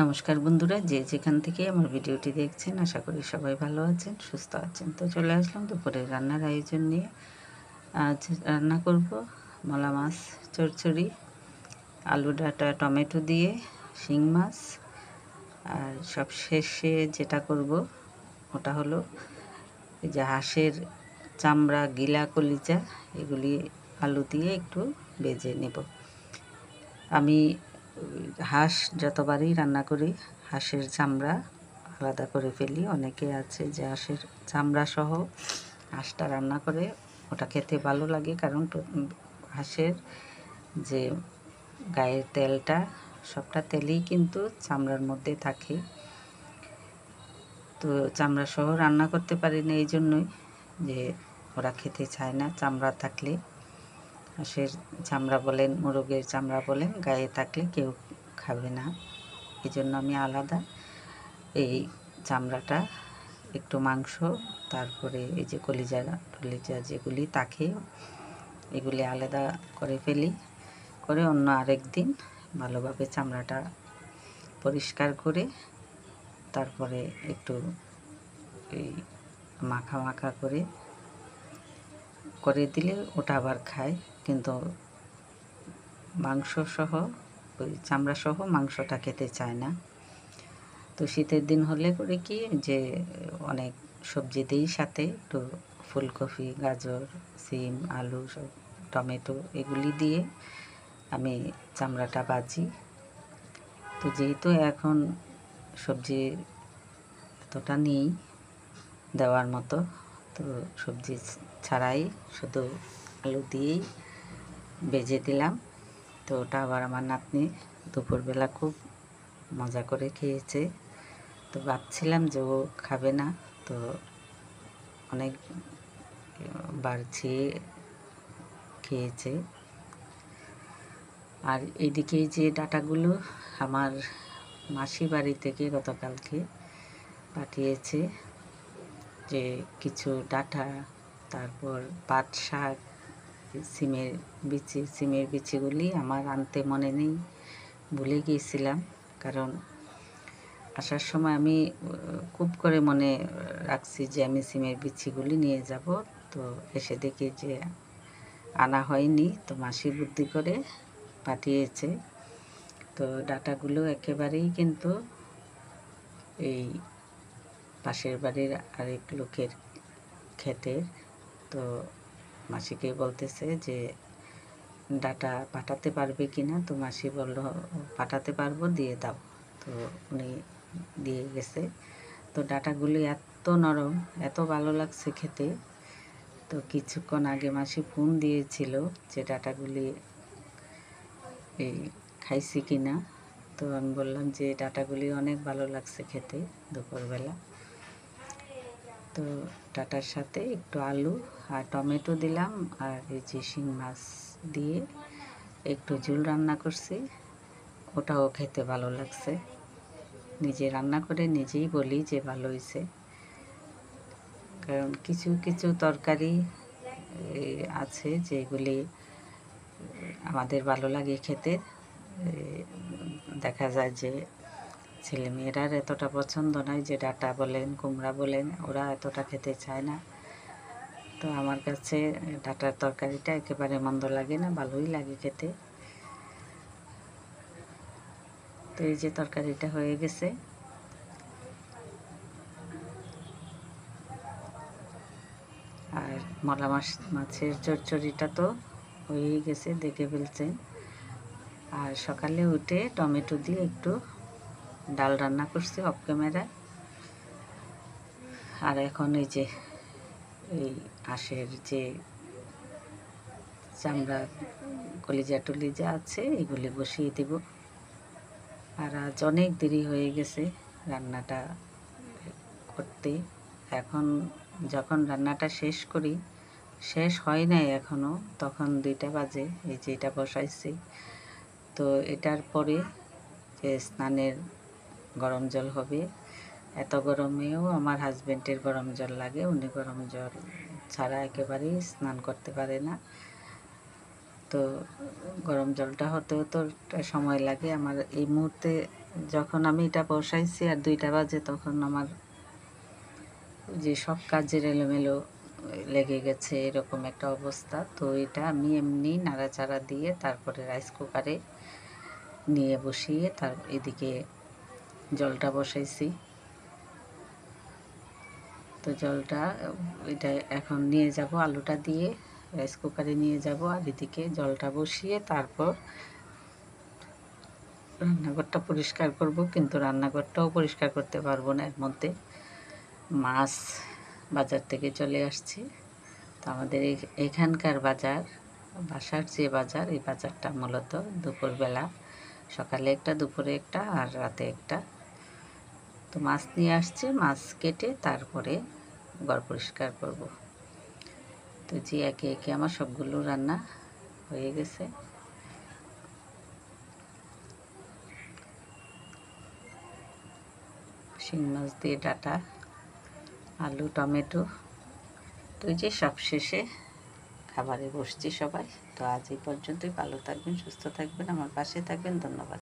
নমস্কার বন্ধুরা, যে যেখান থেকে আমার ভিডিওটি দেখছেন আশা করি সবাই ভালো আছেন, সুস্থ আছেন। তো চলে আসলাম দুপুরের রান্নার আয়োজন নিয়ে। আজ রান্না করব মলা মাছ চচ্চড়ি, আলু ডাঁটা টমেটো দিয়ে, শিং মাছ। আর সব শেষে যেটা করব ওটা হলো এই যে হাঁসের চামড়া, গিলা, কলিজা, এগুলি আলু দিয়ে একটু ভেজে নেব। আমি হাঁস যতবারই রান্না করি হাঁসের চামড়া আলাদা করে ফেলি। অনেকে আছে যে হাঁসের চামড়া সহ হাঁসটা রান্না করে, ওটা খেতে ভালো লাগে, কারণ হাঁসের যে গায়ের তেলটা, সবটা তেলেই কিন্তু চামড়ার মধ্যে থাকে। তো চামড়া সহ রান্না করতে পারি না, এই জন্যই যে ওরা খেতে চায় না চামড়া থাকলে। হাঁসের চামড়া বলেন, মোরগের চামড়া বলেন, গায়ে থাকলে কেউ খাবে না। এই জন্য আমি আলাদা এই চামড়াটা, একটু মাংস, তারপরে এই যে কলিজা টলিজা যেগুলি থাকে এগুলি আলাদা করে ফেলি, করে অন্য আরেক দিন ভালোভাবে চামড়াটা পরিষ্কার করে তারপরে একটু এই মাখা মাখা করে করে দিলে ওটা আবার খায়। কিন্তু মাংস সহ, ওই চামড়া সহ মাংসটা খেতে চায় না। তো শীতের দিন হলে করে কি যে অনেক সবজি দিই, সাথে একটু ফুলকপি, গাজর, সিম, আলু, সব টমেটো, এগুলি দিয়ে আমি চামড়াটা ভাজি। তো যেহেতু এখন সবজি এতটা নেই দেওয়ার মতো, তো সবজি ছাড়াই শুধু আলু দিয়েই ভেজে দিলাম। তো ওটা আবার আমার নাতনি দুপুরবেলা খুব মজা করে খেয়েছে। তো ভাবছিলাম যে ও খাবে না, তো অনেক বাড়ছি খেয়েছে। আর এদিকে যে ডাঁটাগুলো আমার মাসি বাড়ি থেকে গতকালকে পাঠিয়েছে, যে কিছু ডাঁটা, তারপর পাট শাক, সিমের বিচিগুলি আমার আনতে মনে নেই, ভুলে গিয়েছিলাম। কারণ আসার সময় আমি খুব করে মনে রাখছি যে আমি সিমের বিচিগুলি নিয়ে যাব, তো এসে দেখি যে আনা হয়নি। তো মাসি বুদ্ধি করে পাঠিয়েছে। তো ডাঁটাগুলো একেবারেই কিন্তু এই পাশের বাড়ির আরেক লোকের ক্ষেতের। তো মাসিকে বলতেছে যে ডাঁটা পাঠাতে পারবে কি না। তো মাসি বলল পাঠাতে পারবো, দিয়ে দাও। তো উনি দিয়ে গেছে। তো ডাঁটাগুলি এত নরম, এত ভালো লাগছে খেতে। তো কিছুক্ষণ আগে মাসি ফোন দিয়েছিল যে ডাঁটাগুলি এই খাইছি কি না। তো আমি বললাম যে ডাঁটাগুলি অনেক ভালো লাগছে খেতে দুপুরবেলা। তো ডাঁটার সাথে একটু আলু আর টমেটো দিলাম, আর এই যে শিং মাছ দিয়ে একটু ঝোল রান্না করছি, ওটাও খেতে ভালো লাগছে। নিজে রান্না করে নিজেই বলি যে ভালো হয়েছে। কারণ কিছু কিছু তরকারি আছে যেগুলি আমাদের ভালো লাগে খেতে, দেখা যায় যে ছেলেমেয়েরার এতটা পছন্দ নয়, যে ডাঁটা বলেন, কুমড়া বলেন, ওরা এতটা খেতে চায় না। তো আমার কাছে ডাঁটার তরকারিটা একেবারে মন্দ লাগে না, ভালোই লাগে খেতে। তো এই যে তরকারিটা হয়ে গেছে, আর মলা মাছের চচ্চড়িটা তো হয়েই গেছে, দেখে ফেলছেন। আর সকালে উঠে টমেটো দিয়ে একটু ডাল রান্না করছি অফ ক্যামেরায়। আর এখন এই যে এই হাঁসের যে চামড়া, কলিজা টলিজা আছে, এগুলি বসিয়ে দেব। আর আজ অনেক দেরি হয়ে গেছে রান্নাটা করতে। এখন যখন রান্নাটা শেষ করি, শেষ হয় নাই এখনও, তখন 2টা বাজে। এই যে এটা বসাইছি, তো এটার পরে যে স্নানের গরম জল হবে। এত গরমেও আমার হাজব্যান্ডের গরম জল লাগে, উনি গরম জল ছাড়া একেবারেই স্নান করতে পারে না। তো গরম জলটা হতেও তো সময় লাগে। আমার এই মুহূর্তে যখন আমি এটা বসাইছি আর 2টা বাজে, তখন আমার যে সব কাজের এলোমেলো লেগে গেছে, এরকম একটা অবস্থা। তো এটা আমি এমনি নাড়াচাড়া দিয়ে তারপরে রাইস কুকারে নিয়ে বসিয়ে এদিকে জলটা বসাইছি। তো জলটা এটা এখন নিয়ে যাব, আলুটা দিয়ে রাইস কুকারে নিয়ে যাব, আর এদিকে জলটা বসিয়ে তারপর রান্নাঘরটা পরিষ্কার করব। কিন্তু রান্নাঘরটাও পরিষ্কার করতে পারবো না, এর মধ্যে মাছ বাজার থেকে চলে আসছে। তো আমাদের এখানকার বাজার, বাসার যে বাজার, এই বাজারটা মূলত দুপুরবেলা, সকালে একটা, দুপুরে একটা, আর রাতে একটা। তো মাছ নিয়ে আসছে, মাছ কেটে তারপরে ঘর পরিষ্কার করব। তো যে একে একে আমার সবগুলো রান্না হয়ে গেছে। শিং মাছ দিয়ে ডাঁটা, আলু, টমেটো। তো এই যে সব শেষে খাবারে বসছি সবাই। তো আজ এই পর্যন্তই। ভালো থাকবেন, সুস্থ থাকবেন, আমার পাশে থাকবেন। ধন্যবাদ।